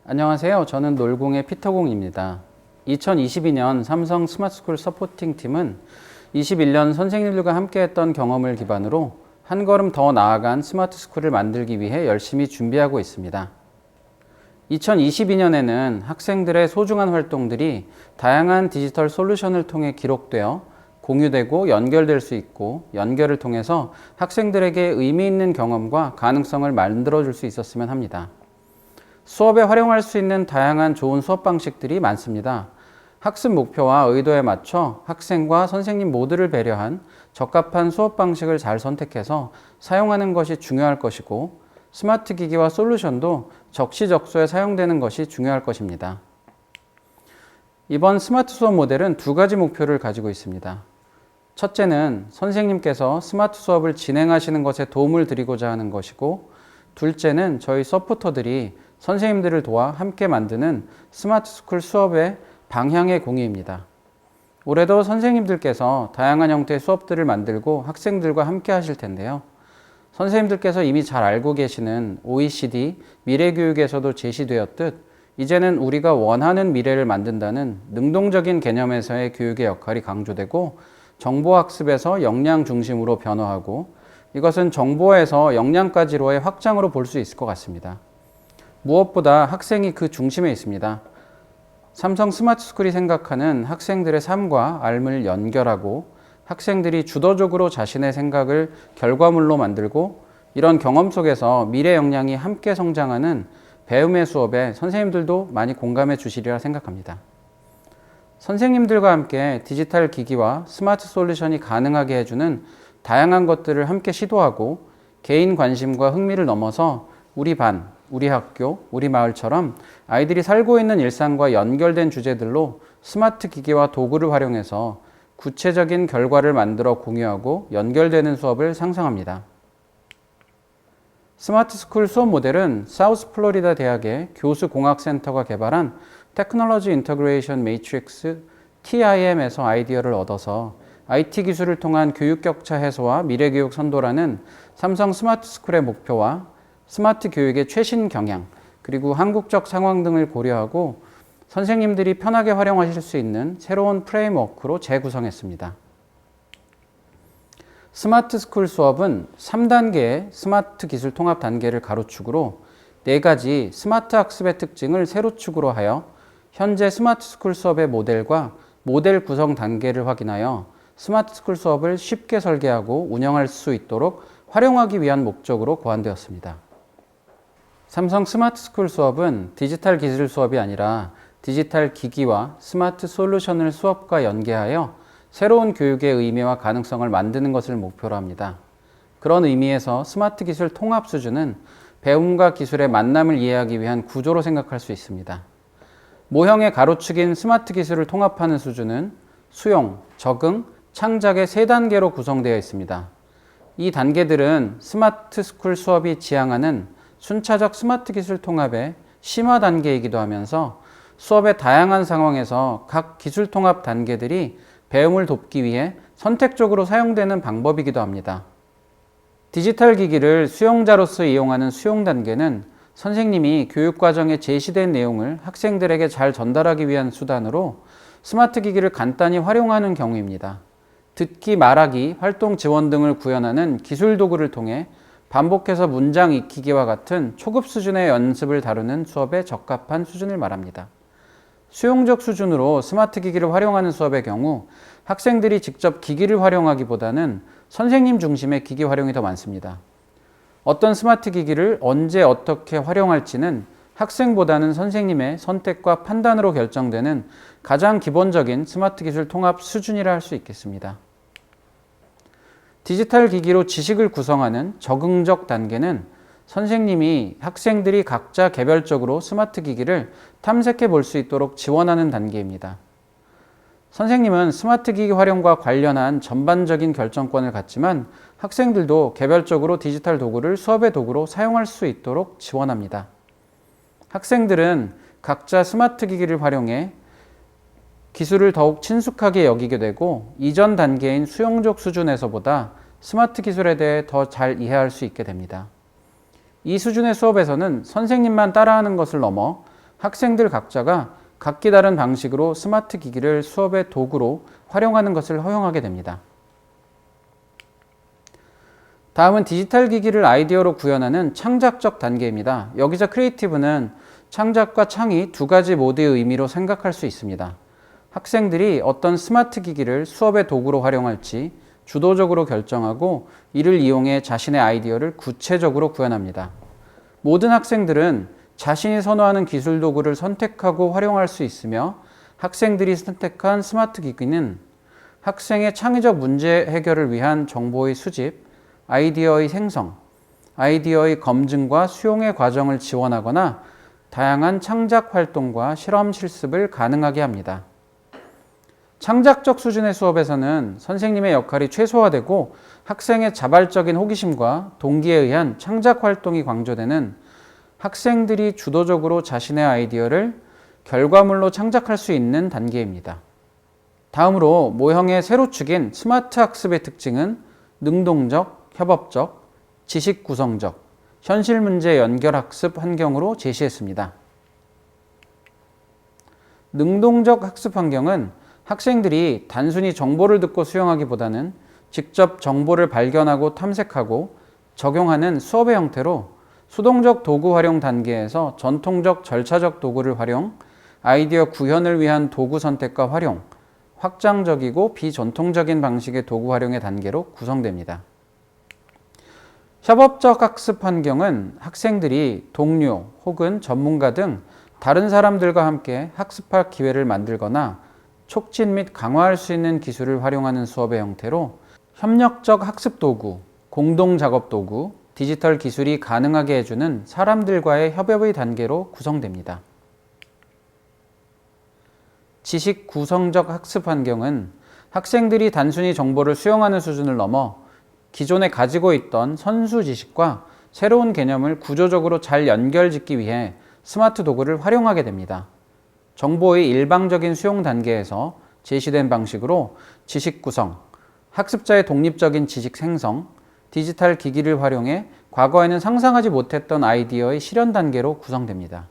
안녕하세요. 저는 놀공의 피터공입니다. 2022년 삼성 스마트스쿨 서포팅 팀은 21년 선생님들과 함께했던 경험을 기반으로 한 걸음 더 나아간 스마트스쿨을 만들기 위해 열심히 준비하고 있습니다. 2022년에는 학생들의 소중한 활동들이 다양한 디지털 솔루션을 통해 기록되어 공유되고 연결될 수 있고, 연결을 통해서 학생들에게 의미 있는 경험과 가능성을 만들어줄 수 있었으면 합니다. 수업에 활용할 수 있는 다양한 좋은 수업 방식들이 많습니다. 학습 목표와 의도에 맞춰 학생과 선생님 모두를 배려한 적합한 수업 방식을 잘 선택해서 사용하는 것이 중요할 것이고, 스마트 기기와 솔루션도 적시적소에 사용되는 것이 중요할 것입니다. 이번 스마트 수업 모델은 두 가지 목표를 가지고 있습니다. 첫째는 선생님께서 스마트 수업을 진행하시는 것에 도움을 드리고자 하는 것이고, 둘째는 저희 서포터들이 선생님들을 도와 함께 만드는 스마트 스쿨 수업의 방향의 공유입니다. 올해도 선생님들께서 다양한 형태의 수업들을 만들고 학생들과 함께 하실 텐데요. 선생님들께서 이미 잘 알고 계시는 OECD 미래교육에서도 제시되었듯 이제는 우리가 원하는 미래를 만든다는 능동적인 개념에서의 교육의 역할이 강조되고, 정보학습에서 역량 중심으로 변화하고, 이것은 정보에서 역량까지로의 확장으로 볼 수 있을 것 같습니다. 무엇보다 학생이 그 중심에 있습니다. 삼성 스마트스쿨이 생각하는 학생들의 삶과 삶을 연결하고, 학생들이 주도적으로 자신의 생각을 결과물로 만들고, 이런 경험 속에서 미래 역량이 함께 성장하는 배움의 수업에 선생님들도 많이 공감해 주시리라 생각합니다. 선생님들과 함께 디지털 기기와 스마트 솔루션이 가능하게 해주는 다양한 것들을 함께 시도하고, 개인 관심과 흥미를 넘어서 우리 반, 우리 학교, 우리 마을처럼 아이들이 살고 있는 일상과 연결된 주제들로 스마트 기기와 도구를 활용해서 구체적인 결과를 만들어 공유하고 연결되는 수업을 상상합니다. 스마트 스쿨 수업 모델은 사우스 플로리다 대학의 교수공학센터가 개발한 테크놀로지 인터그레이션 매트릭스 TIM에서 아이디어를 얻어서 IT 기술을 통한 교육 격차 해소와 미래교육 선도라는 삼성 스마트 스쿨의 목표와 스마트 교육의 최신 경향, 그리고 한국적 상황 등을 고려하고 선생님들이 편하게 활용하실 수 있는 새로운 프레임워크로 재구성했습니다. 스마트 스쿨 수업은 3단계의 스마트 기술 통합 단계를 가로축으로 4가지 스마트 학습의 특징을 세로축으로 하여 현재 스마트 스쿨 수업의 모델과 모델 구성 단계를 확인하여 스마트 스쿨 수업을 쉽게 설계하고 운영할 수 있도록 활용하기 위한 목적으로 고안되었습니다. 삼성 스마트 스쿨 수업은 디지털 기술 수업이 아니라 디지털 기기와 스마트 솔루션을 수업과 연계하여 새로운 교육의 의미와 가능성을 만드는 것을 목표로 합니다. 그런 의미에서 스마트 기술 통합 수준은 배움과 기술의 만남을 이해하기 위한 구조로 생각할 수 있습니다. 모형의 가로축인 스마트 기술을 통합하는 수준은 수용, 적응, 창작의 3단계로 구성되어 있습니다. 이 단계들은 스마트 스쿨 수업이 지향하는 순차적 스마트 기술 통합의 심화 단계이기도 하면서 수업의 다양한 상황에서 각 기술 통합 단계들이 배움을 돕기 위해 선택적으로 사용되는 방법이기도 합니다. 디지털 기기를 수용자로서 이용하는 수용 단계는 선생님이 교육과정에 제시된 내용을 학생들에게 잘 전달하기 위한 수단으로 스마트 기기를 간단히 활용하는 경우입니다. 듣기, 말하기, 활동 지원 등을 구현하는 기술 도구를 통해 반복해서 문장 익히기와 같은 초급 수준의 연습을 다루는 수업에 적합한 수준을 말합니다. 수용적 수준으로 스마트 기기를 활용하는 수업의 경우 학생들이 직접 기기를 활용하기보다는 선생님 중심의 기기 활용이 더 많습니다. 어떤 스마트 기기를 언제 어떻게 활용할지는 학생보다는 선생님의 선택과 판단으로 결정되는 가장 기본적인 스마트 기술 통합 수준이라 할 수 있겠습니다. 디지털 기기로 지식을 구성하는 적응적 단계는 선생님이 학생들이 각자 개별적으로 스마트 기기를 탐색해 볼 수 있도록 지원하는 단계입니다. 선생님은 스마트 기기 활용과 관련한 전반적인 결정권을 갖지만 학생들도 개별적으로 디지털 도구를 수업의 도구로 사용할 수 있도록 지원합니다. 학생들은 각자 스마트 기기를 활용해 기술을 더욱 친숙하게 여기게 되고 이전 단계인 수용적 수준에서보다 스마트 기술에 대해 더 잘 이해할 수 있게 됩니다. 이 수준의 수업에서는 선생님만 따라하는 것을 넘어 학생들 각자가 각기 다른 방식으로 스마트 기기를 수업의 도구로 활용하는 것을 허용하게 됩니다. 다음은 디지털 기기를 아이디어로 구현하는 창작적 단계입니다. 여기서 크리에이티브는 창작과 창의 두 가지 모두의 의미로 생각할 수 있습니다. 학생들이 어떤 스마트 기기를 수업의 도구로 활용할지 주도적으로 결정하고 이를 이용해 자신의 아이디어를 구체적으로 구현합니다. 모든 학생들은 자신이 선호하는 기술 도구를 선택하고 활용할 수 있으며 학생들이 선택한 스마트 기기는 학생의 창의적 문제 해결을 위한 정보의 수집, 아이디어의 생성, 아이디어의 검증과 수용의 과정을 지원하거나 다양한 창작 활동과 실험 실습을 가능하게 합니다. 창작적 수준의 수업에서는 선생님의 역할이 최소화되고 학생의 자발적인 호기심과 동기에 의한 창작 활동이 강조되는 학생들이 주도적으로 자신의 아이디어를 결과물로 창작할 수 있는 단계입니다. 다음으로 모형의 세로축인 스마트 학습의 특징은 능동적, 협업적, 지식 구성적, 현실 문제 연결 학습 환경으로 제시했습니다. 능동적 학습 환경은 학생들이 단순히 정보를 듣고 수용하기보다는 직접 정보를 발견하고 탐색하고 적용하는 수업의 형태로 수동적 도구 활용 단계에서 전통적 절차적 도구를 활용, 아이디어 구현을 위한 도구 선택과 활용, 확장적이고 비전통적인 방식의 도구 활용의 단계로 구성됩니다. 협업적 학습 환경은 학생들이 동료 혹은 전문가 등 다른 사람들과 함께 학습할 기회를 만들거나 촉진 및 강화할 수 있는 기술을 활용하는 수업의 형태로 협력적 학습 도구, 공동 작업 도구, 디지털 기술이 가능하게 해주는 사람들과의 협업의 단계로 구성됩니다. 지식 구성적 학습 환경은 학생들이 단순히 정보를 수용하는 수준을 넘어 기존에 가지고 있던 선수 지식과 새로운 개념을 구조적으로 잘 연결짓기 위해 스마트 도구를 활용하게 됩니다. 정보의 일방적인 수용 단계에서 제시된 방식으로 지식 구성, 학습자의 독립적인 지식 생성, 디지털 기기를 활용해 과거에는 상상하지 못했던 아이디어의 실현 단계로 구성됩니다.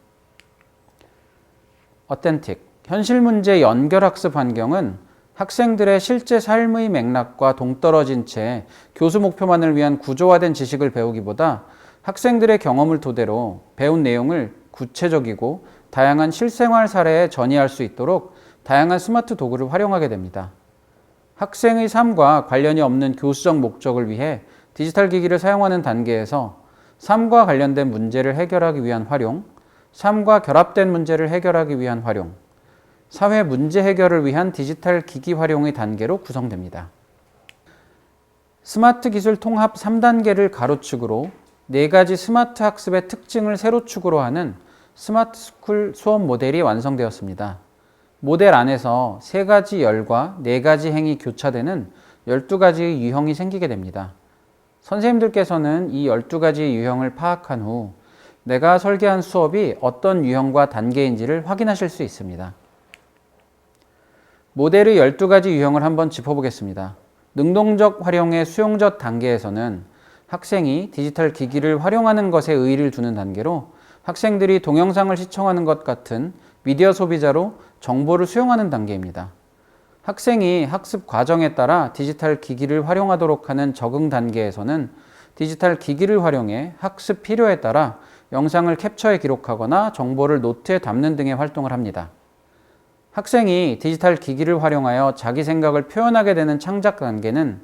어텐틱, 현실 문제 연결 학습 환경은 학생들의 실제 삶의 맥락과 동떨어진 채 교수 목표만을 위한 구조화된 지식을 배우기보다 학생들의 경험을 토대로 배운 내용을 구체적이고 다양한 실생활 사례에 전이할 수 있도록 다양한 스마트 도구를 활용하게 됩니다. 학생의 삶과 관련이 없는 교수적 목적을 위해 디지털 기기를 사용하는 단계에서 삶과 관련된 문제를 해결하기 위한 활용, 삶과 결합된 문제를 해결하기 위한 활용, 사회 문제 해결을 위한 디지털 기기 활용의 단계로 구성됩니다. 스마트 기술 통합 3단계를 가로축으로 4가지 스마트 학습의 특징을 세로축으로 하는 스마트 스쿨 수업 모델이 완성되었습니다. 모델 안에서 3가지 열과 4가지 행이 교차되는 12가지의 유형이 생기게 됩니다. 선생님들께서는 이 12가지의 유형을 파악한 후 내가 설계한 수업이 어떤 유형과 단계인지를 확인하실 수 있습니다. 모델의 12가지 유형을 한번 짚어보겠습니다. 능동적 활용의 수용적 단계에서는 학생이 디지털 기기를 활용하는 것에 의의를 두는 단계로 학생들이 동영상을 시청하는 것 같은 미디어 소비자로 정보를 수용하는 단계입니다. 학생이 학습 과정에 따라 디지털 기기를 활용하도록 하는 적응 단계에서는 디지털 기기를 활용해 학습 필요에 따라 영상을 캡처해 기록하거나 정보를 노트에 담는 등의 활동을 합니다. 학생이 디지털 기기를 활용하여 자기 생각을 표현하게 되는 창작 단계는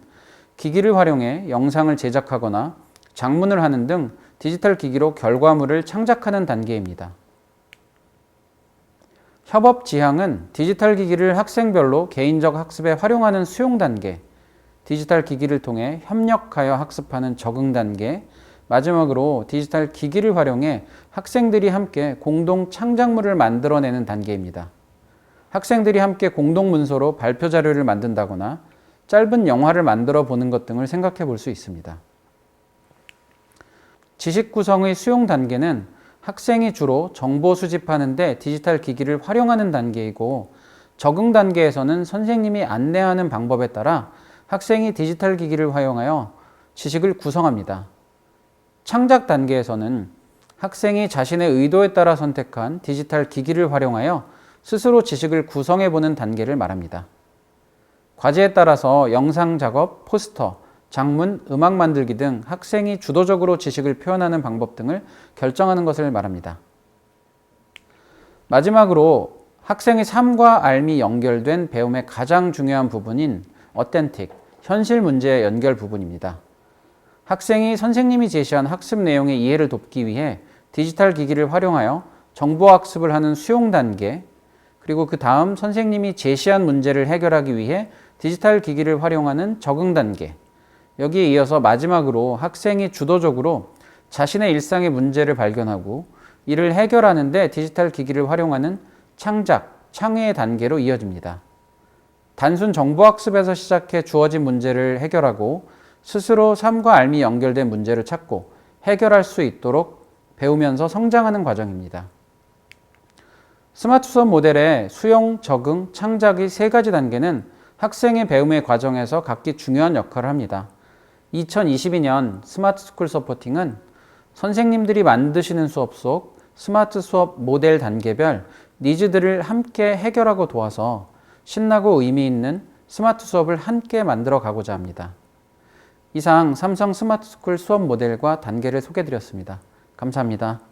기기를 활용해 영상을 제작하거나 작문을 하는 등 디지털 기기로 결과물을 창작하는 단계입니다. 협업 지향은 디지털 기기를 학생별로 개인적 학습에 활용하는 수용 단계, 디지털 기기를 통해 협력하여 학습하는 적응 단계, 마지막으로 디지털 기기를 활용해 학생들이 함께 공동 창작물을 만들어내는 단계입니다. 학생들이 함께 공동 문서로 발표 자료를 만든다거나 짧은 영화를 만들어 보는 것 등을 생각해 볼 수 있습니다. 지식 구성의 수용 단계는 학생이 주로 정보 수집하는 데 디지털 기기를 활용하는 단계이고, 적응 단계에서는 선생님이 안내하는 방법에 따라 학생이 디지털 기기를 활용하여 지식을 구성합니다. 창작 단계에서는 학생이 자신의 의도에 따라 선택한 디지털 기기를 활용하여 스스로 지식을 구성해보는 단계를 말합니다. 과제에 따라서 영상 작업, 포스터, 장문, 음악 만들기 등 학생이 주도적으로 지식을 표현하는 방법 등을 결정하는 것을 말합니다. 마지막으로 학생의 삶과 삶이 연결된 배움의 가장 중요한 부분인 어텐틱, 현실 문제의 연결 부분입니다. 학생이 선생님이 제시한 학습 내용의 이해를 돕기 위해 디지털 기기를 활용하여 정보학습을 하는 수용 단계, 그리고 그 다음 선생님이 제시한 문제를 해결하기 위해 디지털 기기를 활용하는 적응 단계, 여기에 이어서 마지막으로 학생이 주도적으로 자신의 일상의 문제를 발견하고 이를 해결하는 데 디지털 기기를 활용하는 창작, 창의의 단계로 이어집니다. 단순 정보학습에서 시작해 주어진 문제를 해결하고 스스로 삶과 삶이 연결된 문제를 찾고 해결할 수 있도록 배우면서 성장하는 과정입니다. 스마트 수업 모델의 수용, 적응, 창작의 세 가지 단계는 학생의 배움의 과정에서 각기 중요한 역할을 합니다. 2022년 스마트 스쿨 서포팅은 선생님들이 만드시는 수업 속 스마트 수업 모델 단계별 니즈들을 함께 해결하고 도와서 신나고 의미 있는 스마트 수업을 함께 만들어 가고자 합니다. 이상 삼성 스마트 스쿨 수업 모델과 단계를 소개해 드렸습니다. 감사합니다.